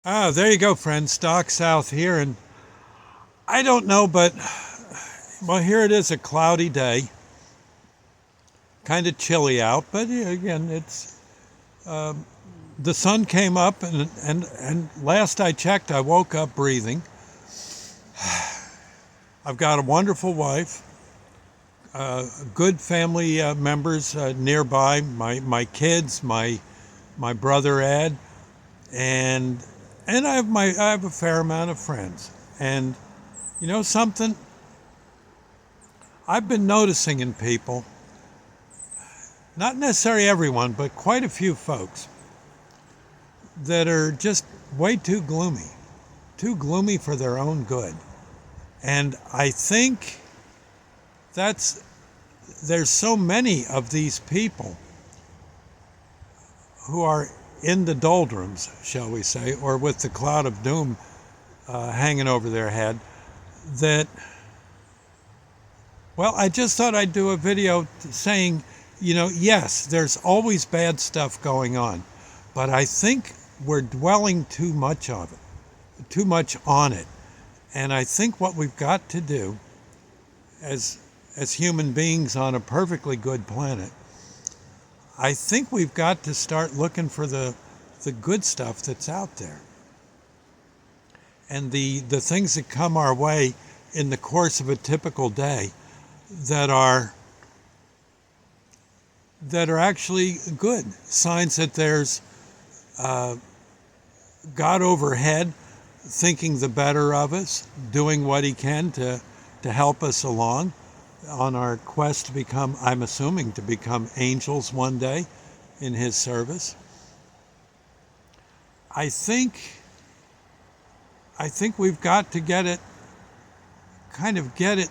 Ah, there you go, friends. Doc South here, and I don't know, but well, here it is, a cloudy day, kind of chilly out, but yeah, again, it's the sun came up, and last I checked, I woke up breathing. I've got a wonderful wife, good family members nearby, my kids, my brother Ed, and I have a fair amount of friends, and you know something. I've been noticing in people, not necessarily everyone, but quite a few folks that are just way too gloomy for their own good. And I think that's, there's so many of these people who are in the doldrums, shall we say, or with the cloud of doom hanging over their head, that, well, I just thought I'd do a video saying, yes, there's always bad stuff going on, but I think we're dwelling too much of it, too much on it. And I think what we've got to do as human beings on a perfectly good planet, I think we've got to start looking for the good stuff that's out there. And the things that come our way in the course of a typical day that are actually good signs that there's God overhead thinking the better of us, doing what he can to help us along on our quest to become, I'm assuming, to become angels one day in his service. I think we've got to get it, kind of get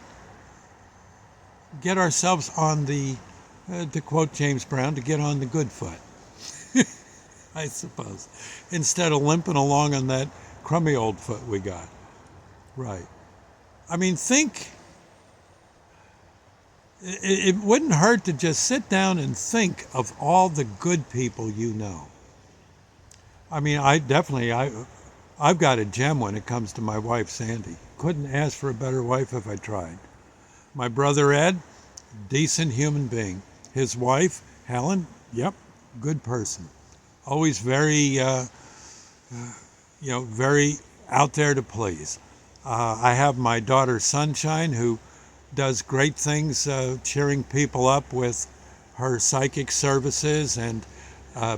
ourselves on the, to quote James Brown, to get on the good foot, I suppose, instead of limping along on that crummy old foot we got. Right. I mean, it wouldn't hurt to just sit down and think of all the good people you know. I mean, I've got a gem when it comes to my wife, Sandy. Couldn't ask for a better wife if I tried. My brother Ed, decent human being. His wife, Helen, yep, good person. Always very, very out there to please. I have my daughter Sunshine, who does great things, cheering people up with her psychic services and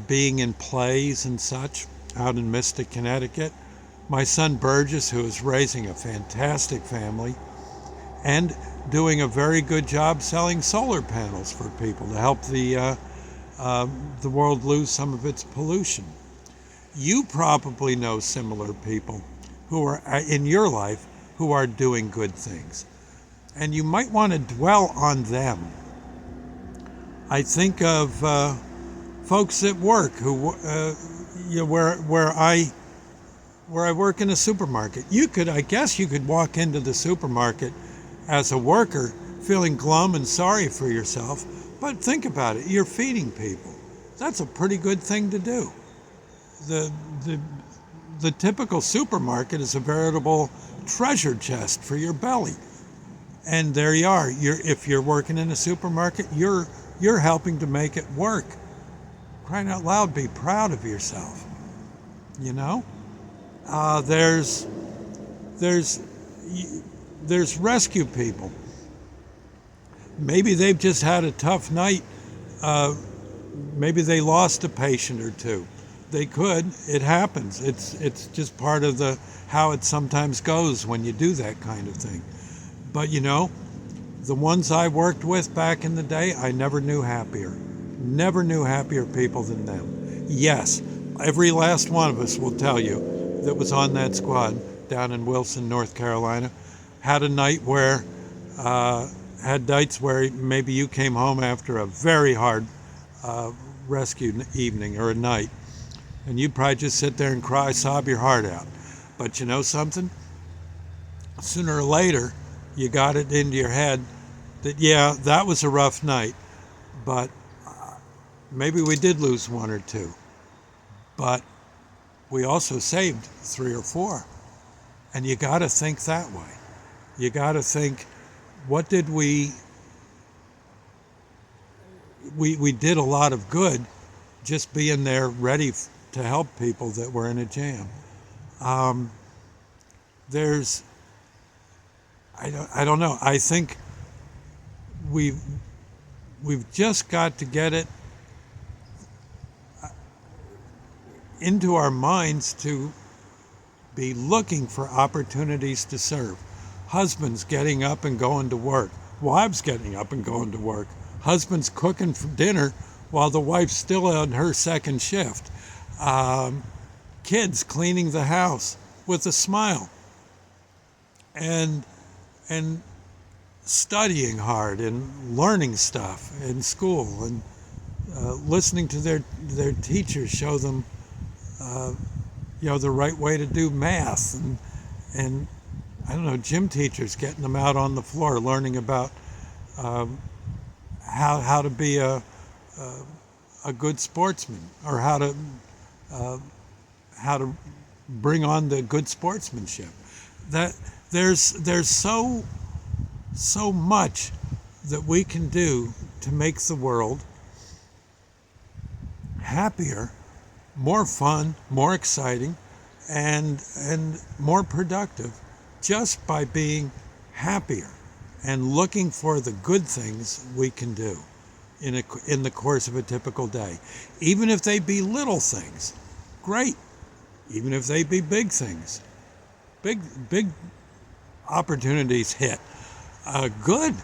being in plays and such out in Mystic, Connecticut. My son Burgess, who is raising a fantastic family and doing a very good job selling solar panels for people to help the world lose some of its pollution. You probably know similar people who are in your life who are doing good things, and you might want to dwell on them. I think of folks at work who, where I work in a supermarket. I guess you could walk into the supermarket as a worker feeling glum and sorry for yourself, but think about it, you're feeding people. That's a pretty good thing to do. The typical supermarket is a veritable treasure chest for your belly. And there you are. If you're working in a supermarket, you're helping to make it work. Crying out loud, be proud of yourself. You know, there's rescue people. Maybe they've just had a tough night. Maybe they lost a patient or two. They could. It happens. It's just part of how it sometimes goes when you do that kind of thing. But the ones I worked with back in the day, I never knew happier. Never knew happier people than them. Yes, every last one of us will tell you that was on that squad down in Wilson, North Carolina, had nights where maybe you came home after a very hard rescue evening or a night, and you'd probably just sit there and cry, sob your heart out. But you know something? Sooner or later, you got it into your head that, yeah, that was a rough night, but maybe we did lose one or two. But we also saved 3 or 4. And you got to think that way. You got to think, what did we did a lot of good just being there ready to help people that were in a jam. There's, I don't know. I think we've just got to get it into our minds to be looking for opportunities to serve. Husbands getting up and going to work. Wives getting up and going to work. Husbands cooking for dinner while the wife's still on her second shift. Kids cleaning the house with a smile. And studying hard and learning stuff in school, and listening to their teachers show them the right way to do math, and I don't know, gym teachers getting them out on the floor learning about how to be a good sportsman, or how to bring on the good sportsmanship. That there's so much that we can do to make the world happier, more fun, more exciting, and more productive, just by being happier and looking for the good things we can do in the course of a typical day. Even if they be little things, great. Even if they be big things, big opportunities hit. Good,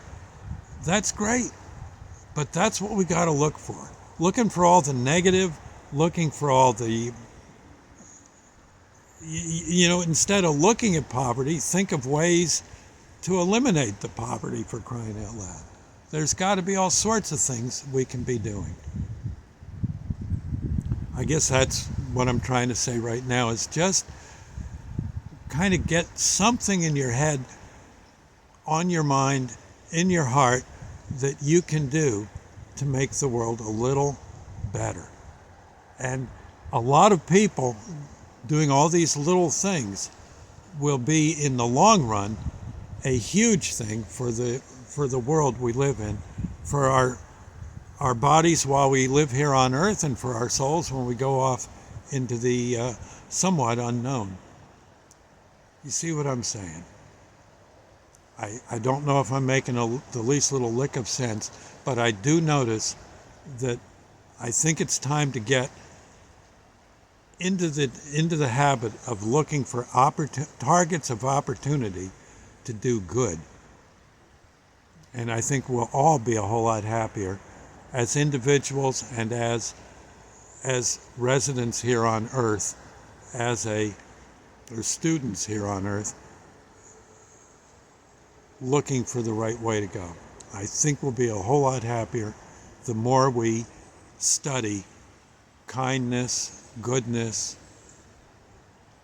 that's great. But that's what we got to look for. Looking for all the negative, looking for all the, instead of looking at poverty, think of ways to eliminate the poverty, for crying out loud. There's got to be all sorts of things we can be doing. I guess that's what I'm trying to say right now, is just kind of get something in your head, on your mind, in your heart, that you can do to make the world a little better. And a lot of people doing all these little things will be, in the long run, a huge thing for the world we live in, for our bodies while we live here on earth, and for our souls when we go off into the somewhat unknown. You see what I'm saying? I don't know if I'm making the least little lick of sense, but I do notice that I think it's time to get into the habit of looking for targets of opportunity to do good. And I think we'll all be a whole lot happier as individuals and as residents here on earth, or students here on earth, looking for the right way to go. I think we'll be a whole lot happier the more we study kindness, goodness,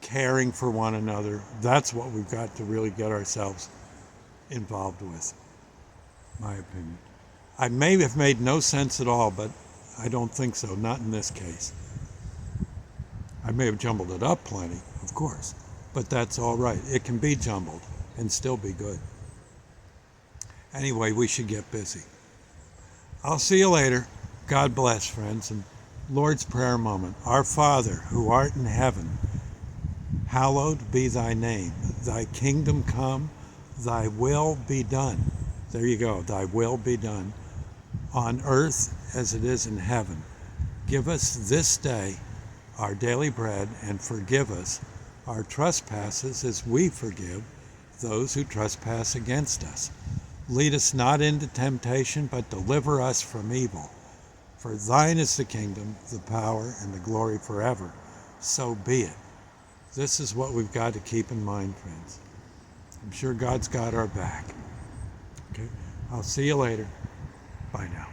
caring for one another. That's what we've got to really get ourselves involved with, my opinion. I may have made no sense at all, but I don't think so, not in this case. I may have jumbled it up plenty, of course, but that's all right. It can be jumbled and still be good. Anyway, we should get busy. I'll see you later. God bless, friends. And Lord's Prayer moment. Our Father, who art in heaven, hallowed be thy name. Thy kingdom come, thy will be done. There you go. Thy will be done on earth as it is in heaven. Give us this day our daily bread, and forgive us our trespasses as we forgive those who trespass against us. Lead us not into temptation, but deliver us from evil. For thine is the kingdom, the power, and the glory forever. So be it. This is what we've got to keep in mind, friends. I'm sure God's got our back. Okay? I'll see you later. Bye now.